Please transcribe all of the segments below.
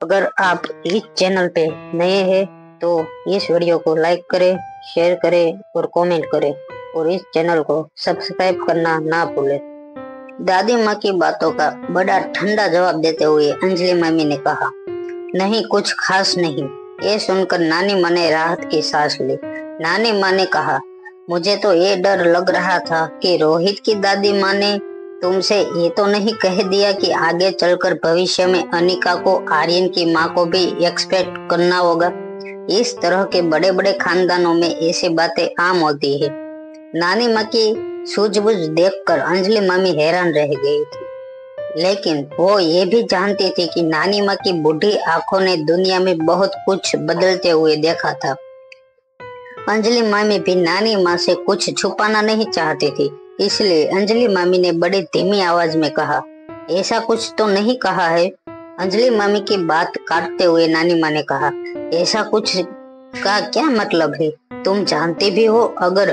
अगर आप इस चैनल पे नए हैं तो इस वीडियो को लाइक करें, शेयर करें और कमेंट करें और इस चैनल को सब्सक्राइब करना ना भूलें। दादी माँ की बातों का बड़ा ठंडा जवाब देते हुए अंजलि मामी ने कहा, नहीं कुछ खास नहीं। ये सुनकर नानी माँ ने राहत की सांस ली। नानी माँ ने कहा, मुझे तो ये डर लग रहा था कि रोहित की दादी माँ ने तुमसे ये तो नहीं कह दिया कि आगे चलकर भविष्य में अनिका को आर्यन की माँ को भी एक्सपेक्ट करना होगा। इस तरह के बड़े बड़े खानदानों में ऐसी बातें आम होती है। नानी माँ की सूझबूझ देखकर अंजलि मामी हैरान रह गई थी, लेकिन वो ये भी जानती थी कि नानी माँ की बूढ़ी आंखों ने दुनिया में बहुत कुछ बदलते हुए देखा था। अंजलि मामी भी नानी माँ से कुछ छुपाना नहीं चाहती थी, इसलिए अंजलि मामी ने बड़ी धीमी आवाज में कहा, ऐसा कुछ तो नहीं कहा है। अंजलि मामी की बात काटते हुए नानी माँ ने कहा, ऐसा कुछ का क्या मतलब है? तुम जानती भी हो, अगर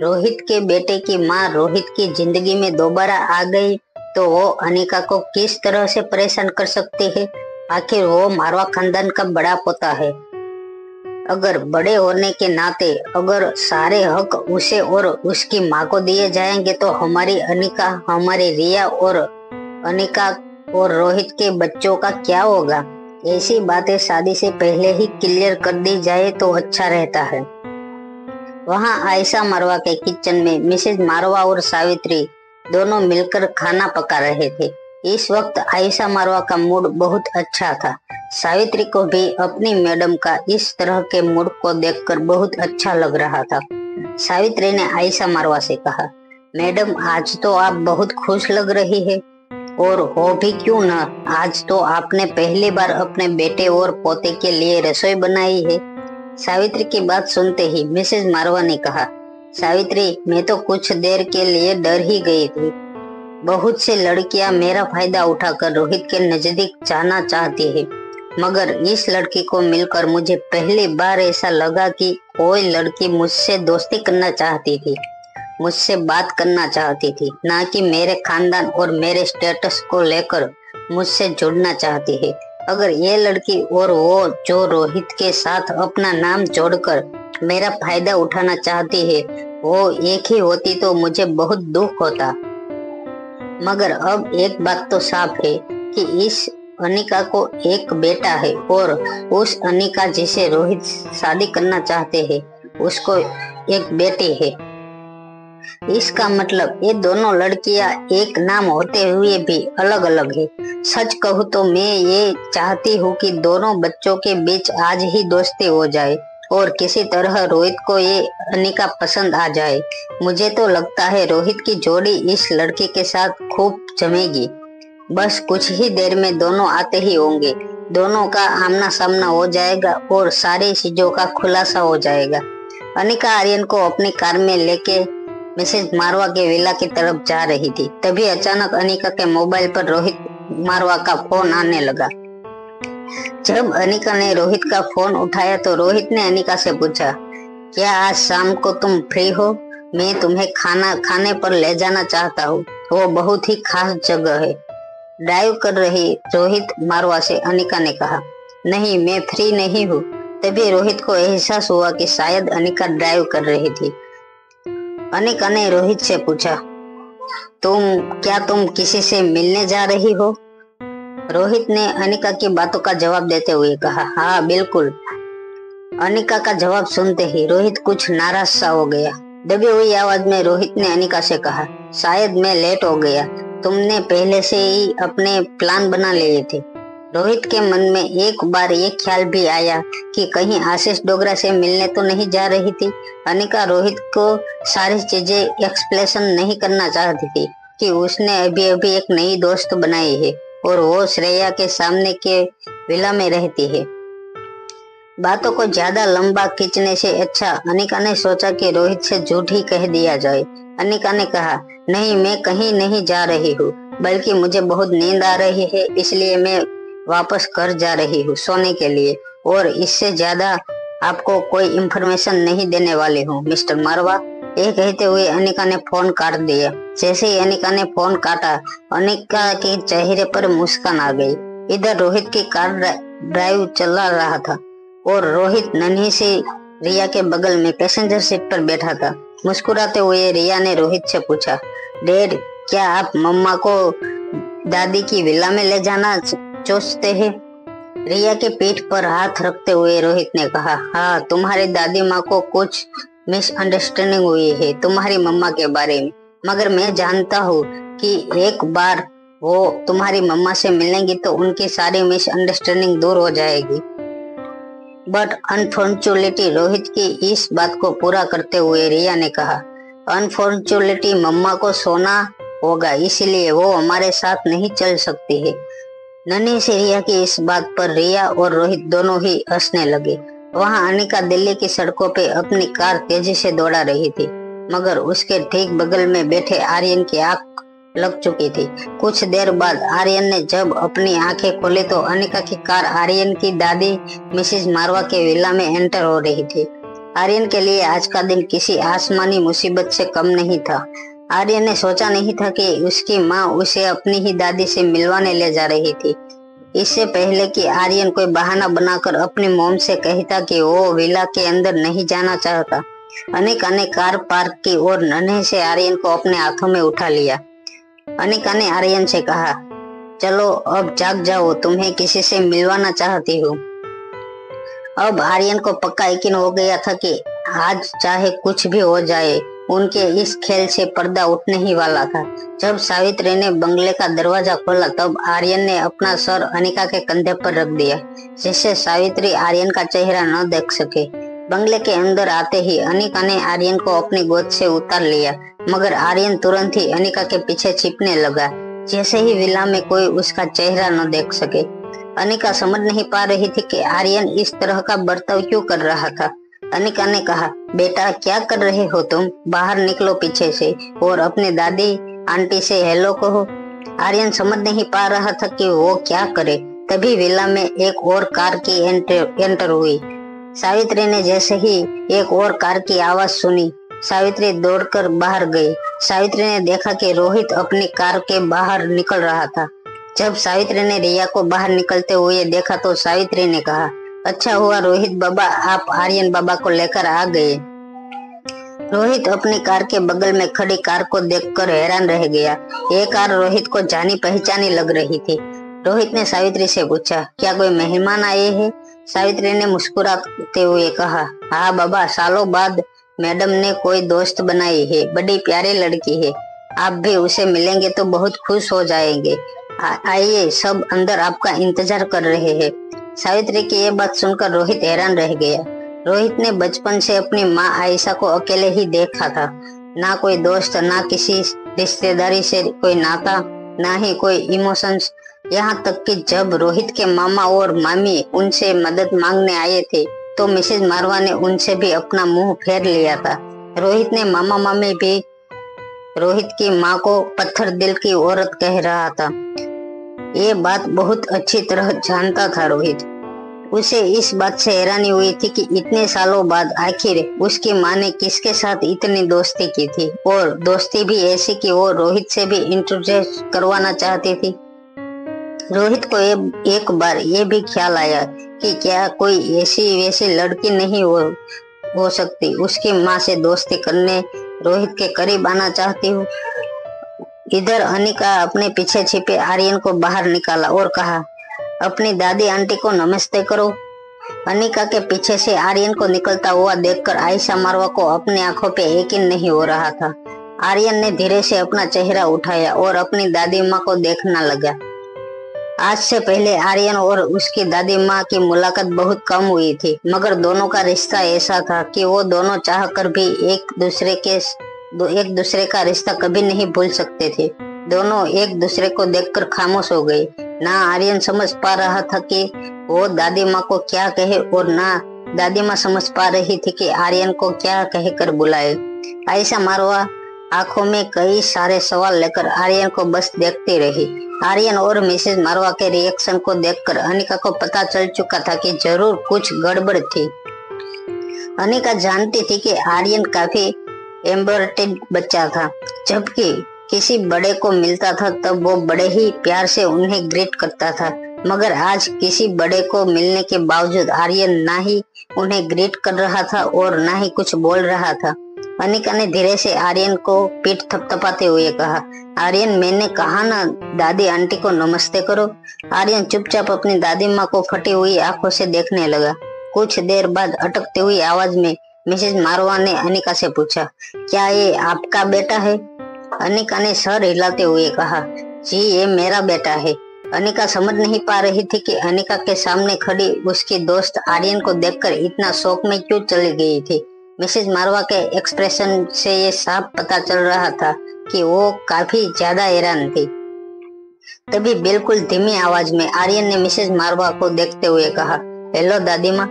रोहित के बेटे की माँ रोहित की जिंदगी में दोबारा आ गई तो वो अनिका को किस तरह से परेशान कर सकती है। आखिर वो मारवा खानदान का बड़ा पोता है। अगर बड़े होने के नाते अगर सारे हक उसे और उसकी माँ को दिए जाएंगे तो हमारी अनिका, हमारी रिया और अनिका और रोहित के बच्चों का क्या होगा? ऐसी बातें शादी से पहले ही क्लियर कर दी जाए तो अच्छा रहता है। वहाँ आयशा मारवा के किचन में मिसेज मारवा और सावित्री दोनों मिलकर खाना पका रहे थे। इस वक्त आयशा मारवा का मूड बहुत अच्छा था। सावित्री को भी अपनी मैडम का इस तरह के मूड को देखकर बहुत अच्छा लग रहा था। सावित्री ने आयशा मारवा से कहा, मैडम आज तो आप बहुत खुश लग रही है। और हो भी क्यों न, आज तो आपने पहली बार अपने बेटे और पोते के लिए रसोई बनाई है। सावित्री की बात सुनते ही मिसेज मारवा ने कहा, सावित्री मैं तो कुछ देर के लिए डर ही गई थी। बहुत सी लड़कियां मेरा फायदा उठाकर रोहित के नजदीक जाना चाहती है, मगर इस लड़की को मिलकर मुझे पहली बार ऐसा लगा कि कोई लड़की मुझसे दोस्ती करना चाहती थी, मुझसे बात करना चाहती थी, ना कि मेरे खानदान और मेरे स्टेटस को लेकर मुझसे जुड़ना चाहती है। अगर ये लड़की और वो जो रोहित के साथ अपना नाम जोड़कर मेरा फायदा उठाना चाहती है वो एक ही होती तो मुझे बहुत दुख होता। मगर अब एक बात तो साफ है कि इस अनिका को एक बेटा है और उस अनिका जिसे रोहित शादी करना चाहते हैं उसको एक बेटी है। इसका मतलब ये दोनों लड़कियां एक नाम होते हुए भी अलग अलग है। सच कहूँ तो मैं ये चाहती हूँ कि दोनों बच्चों के बीच आज ही दोस्ती हो जाए और किसी तरह रोहित को ये अनिका पसंद आ जाए। मुझे तो लगता है रोहित की जोड़ी इस लड़की के साथ खूब जमेगी। बस कुछ ही देर में दोनों आते ही होंगे, दोनों का आमना सामना हो जाएगा और सारी चीजों का खुलासा हो जाएगा। अनिका आर्यन को अपनी कार में लेके मिसेज मारवा के विला की तरफ जा रही थी। तभी अचानक अनिका के मोबाइल पर रोहित मारवा का फोन आने लगा। जब अनिका ने रोहित का फोन उठाया तो रोहित ने अनिका से पूछा, क्या आज शाम को तुम फ्री हो? मैं तुम्हें खाना खाने पर ले जाना चाहता हूँ, वो बहुत ही खास जगह है। ड्राइव कर रही रोहित मारवा से अनिका ने कहा, नहीं मैं फ्री नहीं हूँ। तभी रोहित को एहसास हुआ कि शायद अनिका ड्राइव कर रही थी। अनिका ने रोहित से पूछा, तुम किसी से मिलने जा रही हो? रोहित ने अनिका की बातों का जवाब देते हुए कहा, हाँ बिल्कुल। अनिका का जवाब सुनते ही रोहित कुछ नाराज सा हो गया। दबी हुई आवाज में रोहित ने अनिका से कहा, शायद मैं लेट हो गया, तुमने पहले से ही अपने प्लान बना लिए थे। रोहित के मन में एक बार ये ख्याल भी आया कि कहीं आशीष डोगरा से मिलने तो नहीं जा रही थी। अनिका रोहित को सारी चीजें एक्सप्लेनेशन नहीं करना चाहती थी कि उसने अभी अभी एक नई दोस्त बनाई है और वो श्रेया के सामने के विला में रहती है। बातों को ज्यादा लंबा खींचने से अच्छा अनिका ने सोचा कि रोहित से झूठ ही कह दिया जाए। अनिका ने कहा, नहीं मैं कहीं नहीं जा रही हूँ, बल्कि मुझे बहुत नींद आ रही है, इसलिए मैं वापस घर जा रही हूँ सोने के लिए, और इससे ज्यादा आपको कोई इंफॉर्मेशन नहीं देने वाली हूँ मिस्टर मारवा। ये कहते हुए अनिका ने फोन काट दिया। जैसे ही अनिका ने फोन काटा, अनिका के चेहरे पर मुस्कान आ गई। इधर रोहित की कार ड्राइव चला रहा था और रोहित नन्ही सी रिया के बगल में पैसेंजर सीट पर बैठा था। मुस्कुराते हुए रिया ने रोहित से पूछा, डैड, क्या आप मम्मा को दादी की विला में ले जाना सोचते हैं? रिया के पीठ पर हाथ रखते हुए रोहित ने कहा, हाँ, तुम्हारी दादी माँ को कुछ मिसअंडरस्टैंडिंग हुई है तुम्हारी मम्मा के बारे में, मगर मैं जानता हूँ कि एक बार वो तुम्हारी मम्मा से मिलेंगी तो उनकी सारी मिसअंडरस्टैंडिंग दूर हो जाएगी। बट अनफॉर्चुनेटली, रोहित की इस बात को पूरा करते हुए रिया ने कहा, अनफॉर्चुनेटली मम्मा को सोना होगा, इसलिए वो हमारे साथ नहीं चल सकती है। नन्ही सी रिया की इस बात पर रिया और रोहित दोनों ही हंसने लगे। वहां अनिका दिल्ली की सड़कों पे अपनी कार तेजी से दौड़ा रही थी, मगर उसके ठीक बगल में बैठे आर्यन की आंख लग चुकी थी। कुछ देर बाद आर्यन ने जब अपनी आंखें खोली तो अनिका की कार आर्यन की दादी मिसेस मारवा के विला में एंटर हो रही थी। आर्यन के लिए आज का दिन किसी आसमानी मुसीबत से कम नहीं था। आर्यन ने सोचा नहीं था कि उसकी माँ उसे अपनी ही दादी से मिलवाने ले जा रही थी। इससे पहले कि आर्यन कोई बहाना बनाकर अपनी मॉम से कहता कि वो विला के अंदर नहीं जाना चाहता, अनिका ने कार पार्क की और नन्हे से आर्यन को अपने हाथों में उठा लिया। अनिका ने आर्यन से कहा, चलो अब जाग जाओ, तुम्हें किसी से मिलवाना चाहती हूँ। अब आर्यन को पक्का यकीन हो गया था कि आज चाहे कुछ भी हो जाए, उनके इस खेल से पर्दा उठने ही वाला था। जब सावित्री ने बंगले का दरवाजा खोला तब आर्यन ने अपना सर अनिका के कंधे पर रख दिया, जिससे सावित्री आर्यन का चेहरा न देख सके। बंगले के अंदर आते ही अनिका ने आर्यन को अपनी गोद से उतार लिया, मगर आर्यन तुरंत ही अनिका के पीछे छिपने लगा, जैसे ही विला में कोई उसका चेहरा न देख सके। अनिका समझ नहीं पा रही थी कि आर्यन इस तरह का बर्ताव क्यों कर रहा था। अनिका ने कहा, बेटा, क्या कर रहे हो तुम? बाहर निकलो पीछे से और अपनी दादी आंटी से हेलो कहो। आर्यन समझ नहीं पा रहा था कि वो क्या करे। तभी विला में एक और कार की एंटर हुई। सावित्री ने जैसे ही एक और कार की आवाज सुनी, सावित्री दौड़कर बाहर गई। सावित्री ने देखा कि रोहित अपनी कार के बाहर निकल रहा था। जब सावित्री ने रिया को बाहर निकलते हुए देखा तो सावित्री ने कहा, अच्छा हुआ रोहित बाबा, आप आर्यन बाबा को लेकर आ गए। रोहित अपनी कार के बगल में खड़ी कार को देखकर हैरान रह गया। ये कार रोहित को जानी पहचानी लग रही थी। रोहित ने सावित्री से पूछा, क्या कोई मेहमान आए हैं? सावित्री ने मुस्कुराते हुए कहा, हाँ बाबा, सालों बाद मैडम ने कोई दोस्त बनाई है, बड़ी प्यारी लड़की है, आप भी उसे मिलेंगे तो बहुत खुश हो जाएंगे। आइए, सब अंदर आपका इंतजार कर रहे हैं। सावित्री की ये बात सुनकर रोहित हैरान रह गया। रोहित ने बचपन से अपनी माँ आयशा को अकेले ही देखा था, ना कोई दोस्त, ना किसी रिश्तेदारी से कोई नाता, ना ही कोई इमोशंस। यहाँ तक कि जब रोहित के मामा और मामी उनसे मदद मांगने आए थे तो मिसेस मारवा ने उनसे भी अपना मुंह फेर लिया था। रोहित ने मामा मामी भी रोहित की माँ को पत्थर दिल की औरत कह रहा था। ये बात बहुत अच्छी तरह जानता था रोहित। उसे इस बात से हैरानी हुई थी कि इतने सालों बाद आखिर उसकी माँ ने किसके साथ इतनी दोस्ती की थी, और दोस्ती भी ऐसी कि वो रोहित से भी इंट्रोड्यूस करवाना चाहती थी। रोहित को एक बार ये भी ख्याल आया कि क्या कोई ऐसी वैसी लड़की नहीं हो सकती उसकी माँ से दोस्ती करने रोहित के करीब आना चाहती हूँ। इधर अनिका अपने पीछे छिपे आर्यन को बाहर निकाला और कहा, अपनी दादी आंटी को नमस्ते करो। अनिका के पीछे से आर्यन को निकलता हुआ देखकर आयशा मारवा को अपनी आंखों पे यकीन नहीं हो रहा था। आर्यन ने धीरे से अपना चेहरा उठाया और अपनी दादी माँ को देखने लगा। आज से पहले आर्यन और उसकी दादी माँ की मुलाकात बहुत कम हुई थी, मगर दोनों का रिश्ता ऐसा था कि वो दोनों चाहकर भी एक दूसरे का रिश्ता कभी नहीं भूल सकते थे। दोनों एक दूसरे को देखकर खामोश हो गए। ना आर्यन समझ पा रहा था कि वो दादी माँ को क्या कहे और ना दादी माँ समझ पा रही थी कि आर्यन को क्या कहकर बुलाए। आयशा मारवा आंखों में कई सारे सवाल लेकर आर्यन को बस देखती रही। आर्यन और मिसेस मारवा के रिएक्शन को देखकर अनिका को पता चल चुका था कि जरूर कुछ गड़बड़ थी। अनिका जानती थी कि आर्यन काफी एम्बर्टेड बच्चा था, जबकि किसी बड़े को मिलता था तब वो बड़े ही प्यार से उन्हें ग्रीट करता था। मगर आज किसी बड़े को मिलने के बावजूद आर्यन ना ही उन्हें ग्रीट कर रहा था और ना ही कुछ बोल रहा था। अनिका ने धीरे से आर्यन को पीठ थपथपाते हुए कहा, आर्यन, मैंने कहा ना दादी आंटी को नमस्ते करो। आर्यन चुपचाप अपनी दादी माँ को फटी हुई आंखों से देखने लगा। कुछ देर बाद अटकती हुई आवाज में मिसेज मारवा ने अनिका से पूछा, क्या ये आपका बेटा है? अनिका ने सर हिलाते हुए कहा, जी ये मेरा बेटा है। अनिका समझ नहीं पा रही थी कि अनिका के सामने खड़ी उसकी दोस्त आर्यन को देखकर इतना शौक में क्यों चली गई थी। मिसेज मारवा के एक्सप्रेशन से ये साफ पता चल रहा था कि वो काफी ज्यादा हैरान थी। तभी बिल्कुल धीमी आवाज में आर्यन ने मिसेज मारवा को देखते हुए कहा, हेलो दादी माँ।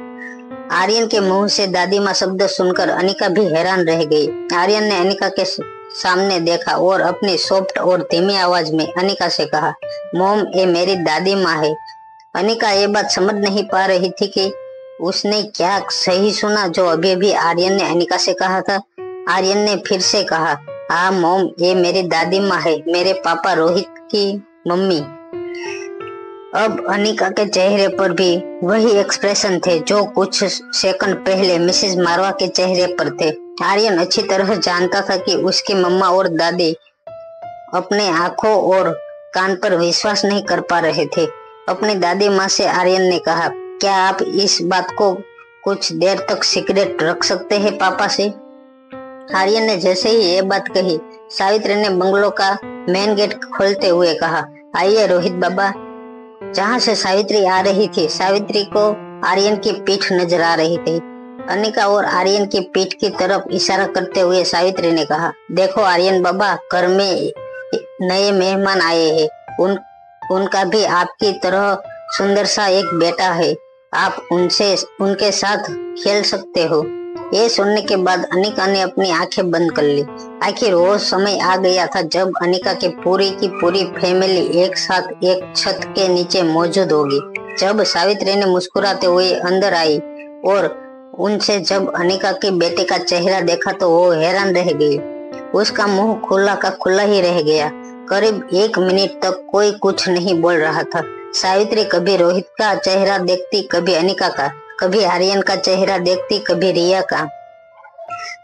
आर्यन के मुंह से दादी माँ शब्द सुनकर अनिका भी हैरान रह गई। आर्यन ने अनिका के सामने देखा और अपनी सॉफ्ट और धीमी आवाज में अनिका से कहा, मॉम, ये मेरी दादी माँ है। अनिका ये बात समझ नहीं पा रही थी कि उसने क्या सही सुना जो अभी अभी आर्यन ने अनिका से कहा था। आर्यन ने फिर से कहा, हाँ मॉम, ये मेरी दादी माँ है, मेरे पापा रोहित की मम्मी। अब अनिका के चेहरे पर भी वही एक्सप्रेशन थे जो कुछ सेकंड पहले मिसेज मारवा के चेहरे पर थे। आर्यन अच्छी तरह जानता था कि उसकी मम्मा और दादी अपने आंखों और कान पर विश्वास नहीं कर पा रहे थे। अपनी दादी माँ से आर्यन ने कहा, क्या आप इस बात को कुछ देर तक सीक्रेट रख सकते हैं पापा से? आर्यन ने जैसे ही ये बात कही, सावित्री ने बंगलो का मेन गेट खोलते हुए कहा, आइए रोहित बाबा। जहाँ से सावित्री आ रही थी, सावित्री को आर्यन की पीठ नजर आ रही थी। अनिका और आर्यन की पीठ की तरफ इशारा करते हुए सावित्री ने कहा, देखो आर्यन बाबा, घर में नए मेहमान आए हैं। उनका भी आपकी तरह सुंदर सा एक बेटा है। आप उनके साथ खेल सकते हो। ये सुनने के बाद अनिका ने अपनी आंखें बंद कर ली। आखिर वो समय आ गया था जब अनिका की पूरी फैमिली एक साथ एक छत के नीचे मौजूद होगी। जब सावित्री ने मुस्कुराते हुए अंदर आई और उनसे जब अनिका के बेटे का चेहरा देखा तो वो हैरान रह गई। उसका मुंह खुला का खुला ही रह गया। करीब 1 मिनट तक कोई कुछ नहीं बोल रहा था। सावित्री कभी रोहित का चेहरा देखती, कभी अनिका का, कभी आर्यन का चेहरा देखती, कभी रिया का।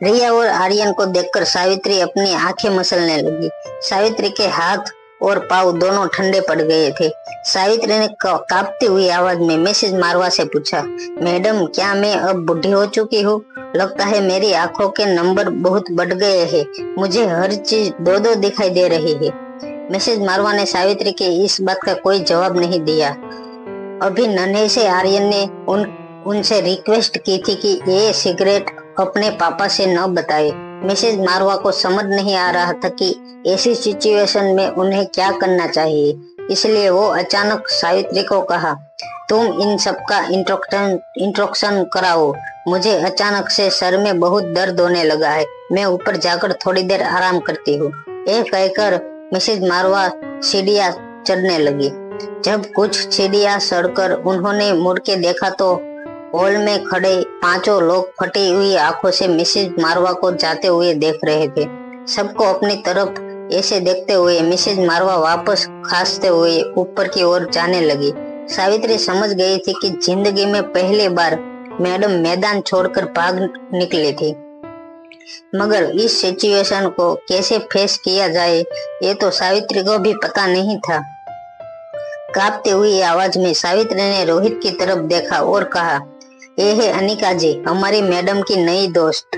रिया और आर्यन को देखकर सावित्री अपनी आंखें मसलने लगी। सावित्री के हाथ और पाँव दोनों ठंडे पड़ गए थे। सावित्री ने कांपती हुई आवाज में मिसेज मारवा से पूछा, मैडम, क्या मैं अब बुढ़ी हो चुकी हूँ? लगता है मेरी आंखों के नंबर बहुत बढ़ गए हैं। मुझे हर चीज दो दो दिखाई दे रही है। मिसेज मारवा ने सावित्री के इस बात का कोई जवाब नहीं दिया। अभी नन्हे से आर्यन ने उनसे रिक्वेस्ट की थी कि ये सिगरेट अपने पापा से न बताए। मिसेज मारवा को समझ नहीं आ रहा था कि ऐसी सिचुएशन में उन्हें क्या करना चाहिए। इसलिए वो अचानक सावित्री को कहा, तुम इन सबका इंट्रोडक्शन कराओ। मुझे अचानक से सर में बहुत दर्द होने लगा है। मैं ऊपर जाकर थोड़ी देर आराम करती हूँ। यह कहकर मिसेज मारवा सीढ़ियाँ चढ़ने लगी। जब कुछ सीढ़ियाँ चढ़कर उन्होंने मुड़ के देखा तो हॉल में खड़े 5 लोग फटी हुई आंखों से मिसेज मारवा को जाते हुए देख रहे थे। सबको अपनी तरफ ऐसे देखते हुए मिसेज मारवा वापस खांसते हुए ऊपर की ओर जाने लगी। सावित्री समझ गई थी कि जिंदगी में पहली बार मैडम मैदान छोड़कर भाग निकली थी। मगर इस सिचुएशन को कैसे फेस किया जाए ये तो सावित्री को भी पता नहीं था। कांपती हुई आवाज में सावित्री ने रोहित की तरफ देखा और कहा, ये है अनिका जी, हमारी मैडम की नई दोस्त।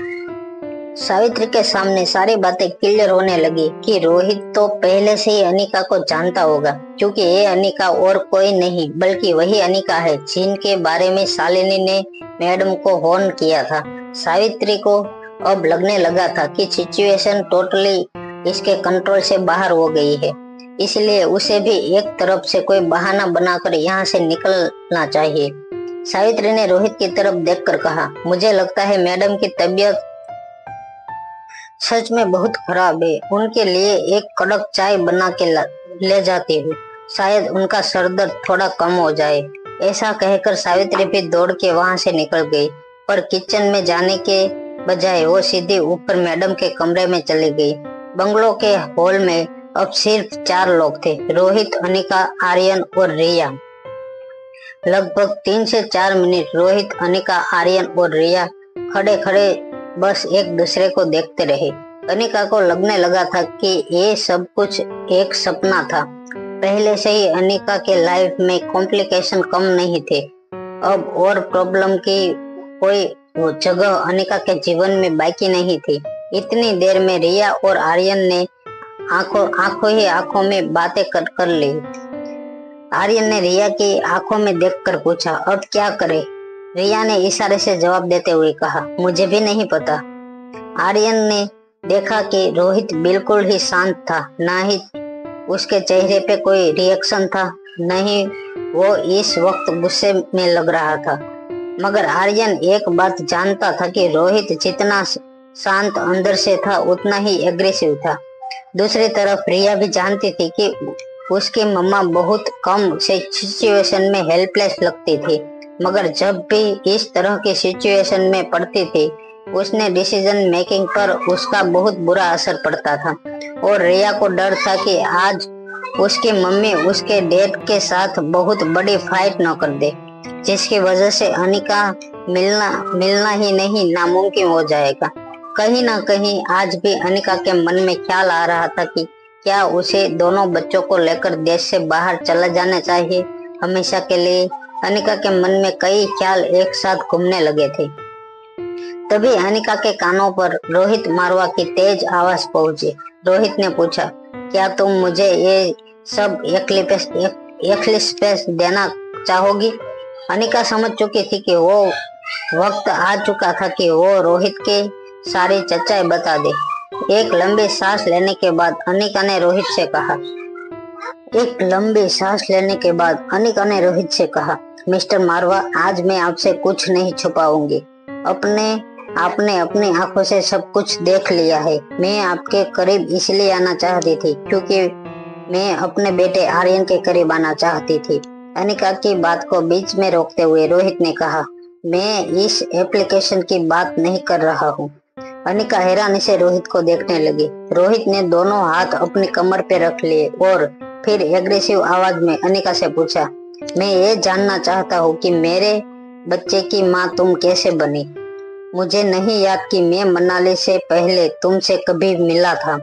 सावित्री के सामने सारी बातें क्लियर होने लगी कि रोहित तो पहले से ही अनिका को जानता होगा, क्योंकि ये अनिका और कोई नहीं बल्कि वही अनिका है जिनके बारे में शालिनी ने मैडम को वार्न किया था। सावित्री को अब लगने लगा था कि सिचुएशन टोटली इसके कंट्रोल से बाहर हो गई है। इसलिए उसे भी एक तरफ से कोई बहाना बनाकर यहाँ से निकलना चाहिए। सावित्री ने रोहित की तरफ देखकर कहा, मुझे लगता है मैडम की तबीयत सच में बहुत खराब है। उनके लिए एक कड़क चाय बना के ले जाती हूँ, शायद उनका सर दर्द थोड़ा कम हो जाए। ऐसा कहकर सावित्री भी दौड़ के वहां से निकल गई, पर किचन में जाने के बजाय वो सीधे ऊपर मैडम के कमरे में चली गई। बंगलो के हॉल में अब सिर्फ 4 लोग थे, रोहित, अनिका, आर्यन और रिया। लगभग 3 से 4 मिनट रोहित, अनिका, आर्यन और रिया खड़े खड़े बस एक दूसरे को देखते रहे। अनिका को लगने लगा था कि ये सब कुछ एक सपना था। पहले से ही अनिका के लाइफ में कॉम्प्लिकेशन कम नहीं थे। अब और प्रॉब्लम की कोई वो जगह अनिका के जीवन में बाकी नहीं थी। इतनी देर में रिया और आर्यन ने आंखों में बातें कर ली। आर्यन ने रिया की आंखों में देखकर पूछा, अब क्या करें? रिया ने इशारे से जवाब देते हुए कहा, मुझे भी नहीं पता। आर्यन ने देखा कि रोहित बिल्कुल ही शांत था, ना ही उसके चेहरे पे कोई रिएक्शन था, न ही वो इस वक्त गुस्से में लग रहा था। मगर आर्यन एक बात जानता था कि रोहित जितना शांत अंदर से था उतना ही एग्रेसिव था। दूसरी तरफ रिया भी जानती थी कि उसकी मम्मा बहुत कम से सिचुएशन में हेल्पलेस लगती थी, मगर जब भी इस तरह की सिचुएशन में पड़ती थी उसने डिसीजन मेकिंग पर उसका बहुत बुरा असर पड़ता था। और रिया को डर था कि आज उसकी मम्मी उसके डैड के साथ बहुत बड़ी फाइट न कर दे, जिसकी वजह से अनिका मिलना ही नहीं नामुमकिन हो जाएगा। कहीं ना कहीं आज भी अनिका के मन में ख्याल आ रहा था कि क्या उसे दोनों बच्चों को लेकर देश से बाहर चला जाना चाहिए हमेशा के लिए। अनिका के मन में कई ख्याल एक साथ घूमने लगे थे। तभी अनिका के कानों पर रोहित मारवा की तेज आवाज पहुंची। रोहित ने पूछा, क्या तुम मुझे ये सब एक्लिस्पेस देना चाहोगी? अनिका समझ चुकी थी कि वो वक्त आ चुका था कि वो रोहित के सारी सच्चाई बता दे। एक लंबी सांस लेने के बाद अनिका ने रोहित से कहा, मिस्टर मारवा, आज मैं आपसे कुछ नहीं छुपाऊंगी। आपने अपनी आंखों से सब कुछ देख लिया है। मैं आपके करीब इसलिए आना चाहती थी क्योंकि मैं अपने बेटे आर्यन के करीब आना चाहती थी। अनिका की बात को बीच में रोकते हुए रोहित ने कहा, मैं इस एप्लीकेशन की बात नहीं कर रहा हूँ। अनिका हैरानी से रोहित को देखने लगी। रोहित ने दोनों हाथ अपनी कमर पे रख लिए और फिर एग्रेसिव आवाज में अनिका से पूछा, मैं ये जानना चाहता हूँ कि मेरे बच्चे की माँ तुम कैसे बनी? मुझे नहीं याद कि मैं मनाली से पहले तुमसे कभी मिला था,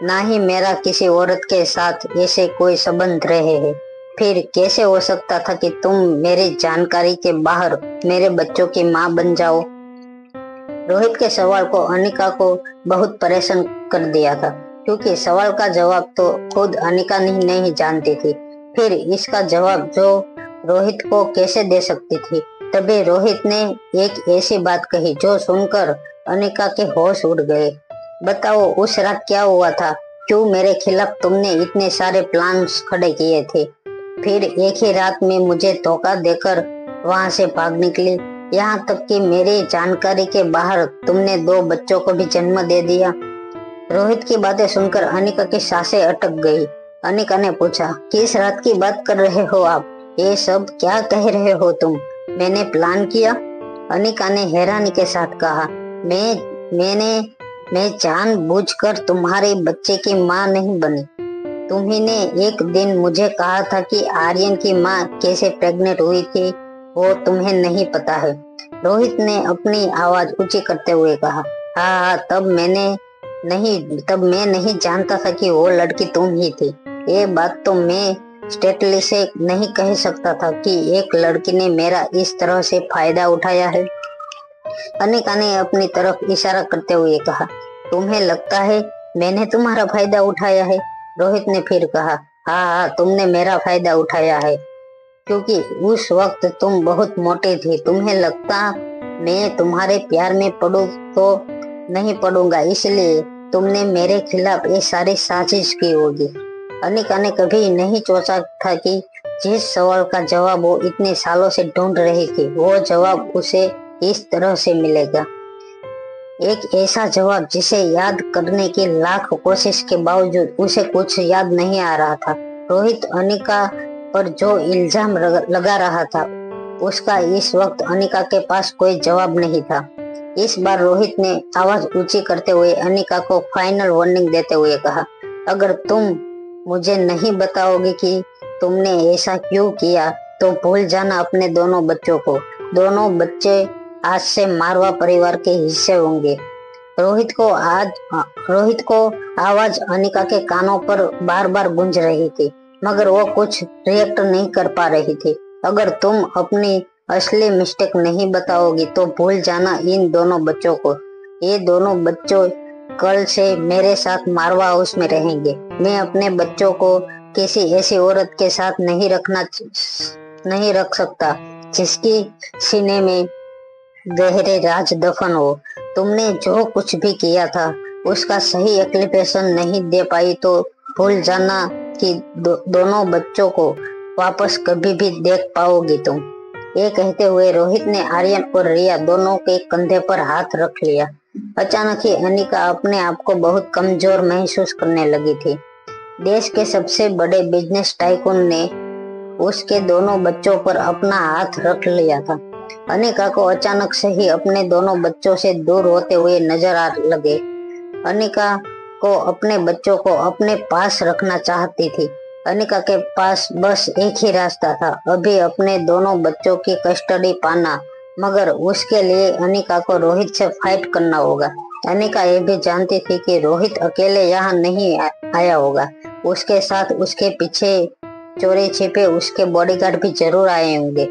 ना ही मेरा किसी औरत के साथ ऐसे कोई संबंध रहे हैं। फिर कैसे हो सकता था कि तुम मेरी जानकारी के बाहर मेरे बच्चों की माँ बन जाओ? रोहित के सवाल को अनिका को बहुत परेशान कर दिया था, क्योंकि सवाल का जवाब तो खुद अनिका नहीं जानती थी, फिर इसका जवाब जो रोहित को कैसे दे सकती थी। तभी रोहित ने एक ऐसी बात कही जो सुनकर अनिका के होश उड़ गए। बताओ, उस रात क्या हुआ था? क्यों मेरे खिलाफ तुमने इतने सारे प्लान्स खड़े किए थे? फिर एक ही रात में मुझे धोखा देकर वहां से भाग निकली, यहाँ तक कि मेरी जानकारी के बाहर तुमने 2 बच्चों को भी जन्म दे दिया। रोहित की बातें सुनकर अनिका की सांसें अटक गई। अनिका ने पूछा, किस रात की बात कर रहे हो आप? ये सब क्या कह रहे हो तुम? मैंने प्लान किया? अनिका ने हैरानी के साथ कहा, मैं जानबूझकर तुम्हारे बच्चे की माँ नहीं बनी। तुम्ही ने एक दिन मुझे कहा था कि आर्यन की माँ कैसे प्रेग्नेंट हुई थी वो तुम्हें नहीं पता है। रोहित ने अपनी आवाज ऊंची करते हुए कहा, हाँ, तब मैं नहीं जानता था कि वो लड़की तुम ही थी। ये बात तो मैं स्टेटली से नहीं कह सकता था कि एक लड़की ने मेरा इस तरह से फायदा उठाया है। अनिका ने अपनी तरफ इशारा करते हुए कहा, तुम्हें लगता है मैंने तुम्हारा फायदा उठाया है? रोहित ने फिर कहा, हाँ, तुमने मेरा फायदा उठाया है, क्योंकि उस वक्त तुम बहुत मोटी थी। तुम्हें लगता मैं तुम्हारे प्यार में पड़ूं तो नहीं पड़ूंगा, इसलिए तुमने मेरे खिलाफ ये सारी साजिश की होगी। अनिका ने कभी नहीं सोचा था कि जिस सवाल का जवाब वो इतने सालों से ढूंढ रही थी वो जवाब उसे इस तरह से मिलेगा। एक ऐसा जवाब जिसे याद करने की लाख कोशिश के बावजूद उसे कुछ याद नहीं आ रहा था। रोहित अनिका पर जो इल्जाम लगा रहा था उसका इस वक्त अनिका के पास कोई जवाब नहीं था। इस बार रोहित ने आवाज ऊंची करते हुए अनिका को फाइनल वार्निंग देते हुए कहा, अगर तुम मुझे नहीं बताओगे कि तुमने ऐसा क्यों किया तो भूल जाना अपने दोनों बच्चों को। दोनों बच्चे आज से मारवा परिवार के हिस्से होंगे। रोहित को आवाज अनिका के कानों पर बार बार गूंज रही थी, मगर वो कुछ रिएक्ट नहीं कर पा रही थी। अगर तुम अपनी असली मिस्टेक नहीं बताओगी तो भूल जाना इन दोनों बच्चों को। ये दोनों बच्चों कल से मेरे साथ मारवा हाउस में रहेंगे। मैं अपने बच्चों को किसी ऐसी औरत के साथ नहीं रख सकता जिसकी सीने में गहरे राज दफन हो। तुमने जो कुछ भी किया था उसका सही एक्सप्लेनेशन नहीं दे पाई तो भूल जाना कि दोनों बच्चों को वापस कभी भी देख पाओगी तुम। ये कहते हुए रोहित ने आर्यन और रिया दोनों के कंधे पर हाथ रख लिया। अचानक ही अनिका अपने आप को बहुत कमजोर महसूस करने लगी थी। देश के सबसे बड़े बिजनेस टाइकून ने उसके दोनों बच्चों पर अपना हाथ रख लिया था। अनिका को अचानक से ही अपने दोनों बच्चों से दूर होते हुए नजर आ लगे। अनिका को अपने बच्चों को अपने पास रखना चाहती थी। अनिका के पास बस एक ही रास्ता था, अभी अपने दोनों बच्चों की कस्टडी पाना, मगर उसके लिए अनिका को रोहित से फाइट करना होगा। अनिका ये भी जानती थी कि रोहित अकेले यहाँ नहीं आया होगा, उसके साथ उसके पीछे चोरी छिपे उसके बॉडीगार्ड भी जरूर आए होंगे।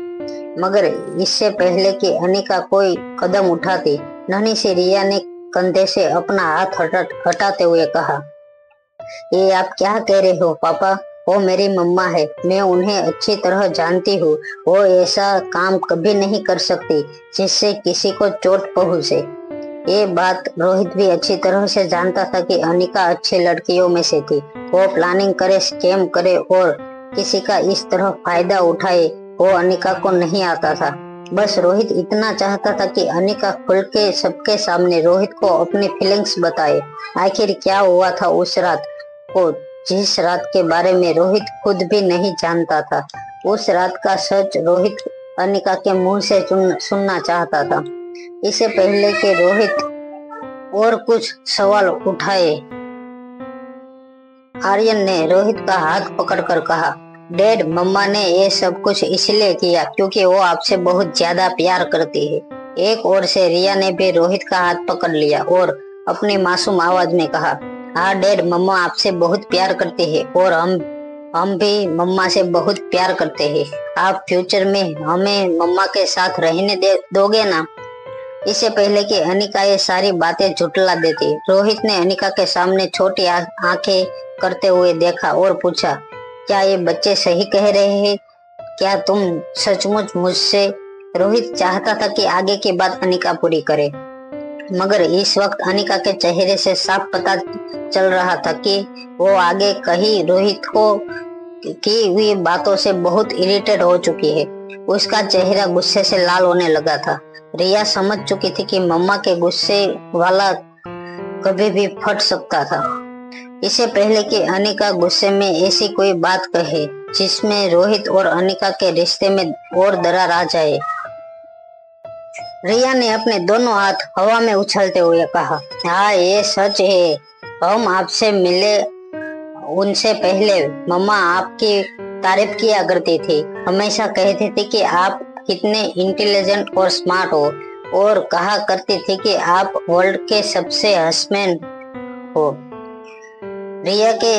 मगर इससे पहले कि अनिका कोई कदम उठाती, नन्ही सी रिया ने कंधे से अपना हाथ हटाते हुए कहा, ये आप क्या कह रहे हो पापा? वो मेरी मम्मा है, मैं उन्हें अच्छी तरह जानती हूँ। वो ऐसा काम कभी नहीं कर सकती जिससे किसी को चोट पहुंचे। ये बात रोहित भी अच्छी तरह से जानता था कि अनिका अच्छी लड़कियों में से थी। वो प्लानिंग करे, स्कैम करे और किसी का इस तरह फायदा उठाए, वो अनिका को नहीं आता था। बस रोहित इतना चाहता था कि अनिका खुल के सबके सामने रोहित को अपनी फीलिंग्स बताए। आखिर क्या हुआ था उस रात को, जिस रात के बारे में रोहित खुद भी नहीं जानता था। उस रात का सच रोहित अनिका के मुंह से सुनना चाहता था। इससे पहले कि रोहित और कुछ सवाल उठाए, आर्यन ने रोहित का हाथ पकड़कर कहा, डैड, मम्मा ने ये सब कुछ इसलिए किया क्योंकि वो आपसे बहुत ज्यादा प्यार करती है। एक ओर से रिया ने भी रोहित का हाथ पकड़ लिया और अपनी मासूम आवाज में कहा, हाँ डैड, मम्मा आपसे बहुत प्यार करती है और हम भी मम्मा से बहुत प्यार करते हैं। आप फ्यूचर में हमें मम्मा के साथ रहने दोगे ना? इससे पहले कि अनिका ये सारी बातें झुठला देती, रोहित ने अनिका के सामने छोटी आंखें करते हुए देखा और पूछा, क्या ये बच्चे सही कह रहे हैं? क्या तुम सचमुच मुझसे? रोहित चाहता था कि आगे की बात अनिका पूरी करे, मगर इस वक्त अनिका के चेहरे से साफ पता चल रहा था कि वो आगे कही रोहित को की हुई बातों से बहुत इरिटेट हो चुकी है। उसका चेहरा गुस्से से लाल होने लगा था। रिया समझ चुकी थी कि मम्मा के गुस्से वाला कभी भी फट सकता था। इससे पहले कि अनिका गुस्से में ऐसी कोई बात कहे जिसमें रोहित और अनिका के रिश्ते में और दरार आ जाए, रिया ने अपने दोनों हाथ हवा में उछलते हुए कहा, हाँ ये सच है, हम आपसे मिले उनसे पहले मम्मा आपकी तारीफ किया करती थी। हमेशा कहती थी कि आप कितने इंटेलिजेंट और स्मार्ट हो और कहा करती थी कि आप वर्ल्ड के सबसे हंसमैन हो। रिया के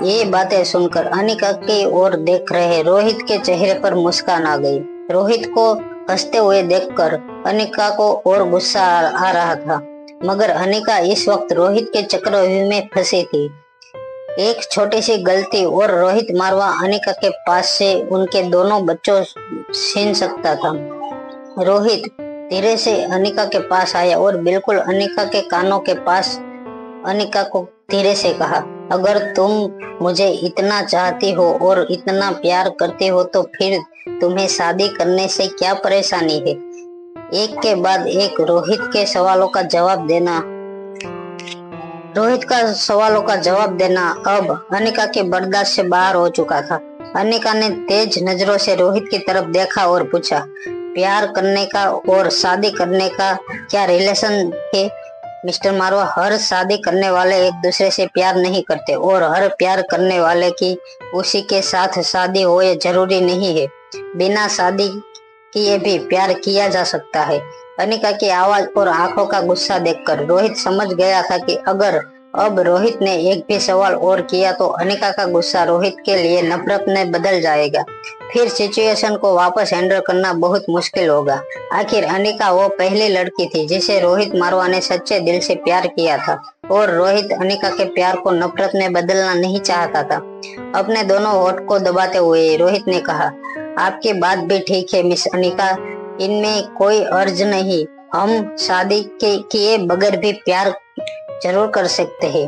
ये बातें सुनकर अनिका की ओर देख रहे रोहित के चेहरे पर मुस्कान आ गई। रोहित को हंसते हुए देखकर अनिका को और गुस्सा आ रहा था, मगर अनिका इस वक्त रोहित के चक्रव्यूह में फंसी थी। एक छोटी सी गलती और रोहित मारवा अनिका के पास से उनके दोनों बच्चों छीन सकता था। रोहित धीरे से अनिका के पास आया और बिल्कुल अनिका के कानों के पास अनिका को धीरे से कहा, अगर तुम मुझे इतना चाहती हो और इतना प्यार करती हो तो फिर तुम्हें शादी करने से क्या परेशानी है? एक के बाद एक रोहित का सवालों का जवाब देना अब अनिका के बर्दाश्त से बाहर हो चुका था। अनिका ने तेज नजरों से रोहित की तरफ देखा और पूछा, प्यार करने का और शादी करने का क्या रिलेशन है मिस्टर मारवा? हर शादी करने वाले एक दूसरे से प्यार नहीं करते और हर प्यार करने वाले की उसी के साथ शादी हो ये जरूरी नहीं है। बिना शादी किए भी प्यार किया जा सकता है। अनिका की आवाज और आंखों का गुस्सा देखकर रोहित समझ गया था कि अगर अब रोहित ने एक भी सवाल और किया तो अनिका का गुस्सा रोहित के लिए नफरत में बदल जाएगा। फिर सिचुएशन को वापस हैंडल करना बहुत मुश्किल होगा। आखिर अनिका वो पहली लड़की थी जिसे रोहित मारवा ने सच्चे दिल से प्यार किया था और रोहित अनिका के प्यार को नफरत में बदलना नहीं चाहता था। अपने दोनों होठ को दबाते हुए रोहित ने कहा, आपकी बात भी ठीक है मिस अनिका, इनमें कोई अर्ज नहीं। हम शादी के किए बगैर भी प्यार जरूर कर सकते हैं।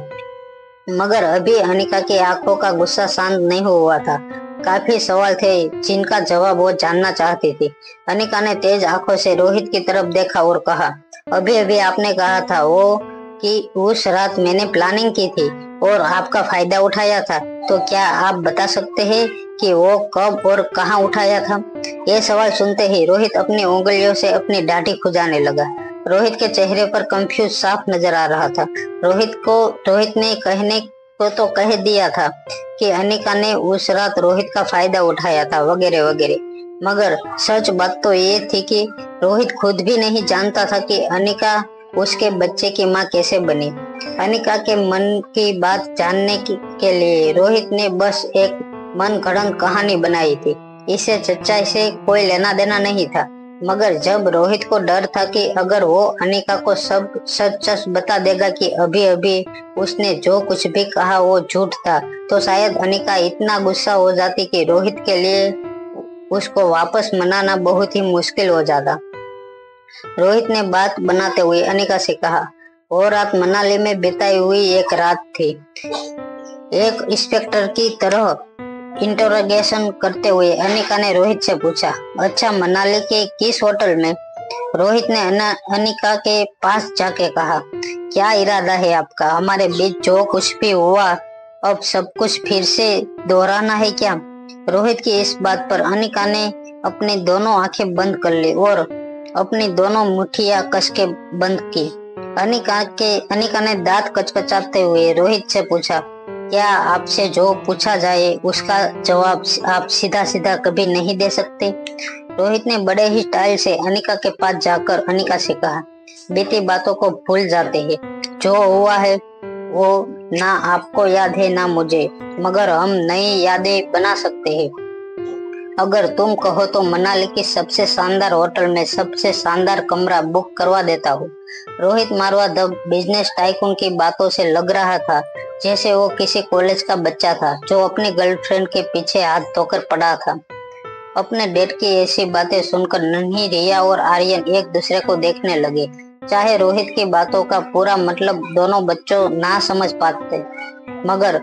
मगर अभी अनिका की आंखों का गुस्सा शांत नहीं हुआ था। काफी सवाल थे जिनका जवाब वो जानना चाहती थी। अनिका ने तेज आंखों से रोहित की तरफ देखा और कहा, अभी अभी आपने कहा था वो कि उस रात मैंने प्लानिंग की थी और आपका फायदा उठाया था, तो क्या आप बता सकते हैं कि वो कब और कहां उठाया था? ये सवाल सुनते ही रोहित अपनी उंगलियों से अपनी दाढ़ी खुजाने लगा। रोहित के चेहरे पर कंफ्यूज साफ नजर आ रहा था। रोहित ने कहने को तो कह दिया था कि अनिका ने उस रात रोहित का फायदा उठाया था वगैरह वगैरह, मगर सच बात तो ये थी कि रोहित खुद भी नहीं जानता था कि अनिका उसके बच्चे की माँ कैसे बनी। अनिका के मन की बात जानने के लिए रोहित ने बस एक मन गढ़ंत कहानी बनाई थी। इसे सच्चाई से कोई लेना देना नहीं था। मगर जब रोहित को डर था कि अगर वो अनिका को सब सच सच बता देगा कि अभी अभी उसने जो कुछ भी कहा वो झूठ था, तो शायद अनिका इतना गुस्सा हो जाती कि रोहित के लिए उसको वापस मनाना बहुत ही मुश्किल हो जाता। रोहित ने बात बनाते हुए अनिका से कहा, वो रात मनाली में बिताई हुई एक रात थी। एक इंस्पेक्टर की तरह इंटरोगेशन करते हुए अनिका ने रोहित से पूछा, अच्छा मनाली के किस होटल में? रोहित ने अनिका के पास जाके कहा, क्या इरादा है आपका? हमारे बीच जो कुछ भी हुआ अब सब कुछ फिर से दोहराना है क्या? रोहित की इस बात पर अनिका ने अपनी दोनों आंखें बंद कर ली और अपनी दोनों मुट्ठियां कस के बंद की। अनिका ने दांत कचकचाते हुए रोहित से पूछा, क्या आपसे जो पूछा जाए उसका जवाब आप सीधा सीधा कभी नहीं दे सकते? रोहित ने बड़े ही स्टाइल से अनिका के पास जाकर अनिका से कहा, बीती बातों को भूल जाते हैं। जो हुआ है वो ना आपको याद है ना मुझे, मगर हम नई यादें बना सकते हैं। अगर तुम कहो तो मनाली की सबसे शानदार होटल में सबसे शानदार कमरा बुक करवा देता हूँ। रोहित मारवा द बिजनेस टाइकून की बातों से लग रहा था जैसे वो किसी कॉलेज का बच्चा था जो अपनी गर्लफ्रेंड के पीछे हाथ धोकर पड़ा था। अपने डेट की ऐसी बातें सुनकर नन्ही रिया और आर्यन एक दूसरे को देखने लगे। चाहे रोहित की बातों का पूरा मतलब दोनों बच्चों ना समझ पाते, मगर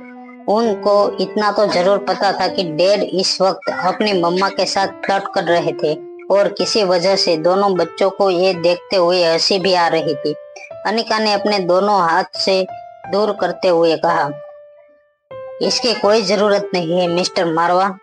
उनको इतना तो जरूर पता था कि डैड इस वक्त अपनी मम्मा के साथ फ्लर्ट कर रहे थे और किसी वजह से दोनों बच्चों को ये देखते हुए हंसी भी आ रही थी। अनिका ने अपने दोनों हाथ से दूर करते हुए कहा, इसकी कोई जरूरत नहीं है मिस्टर मारवा।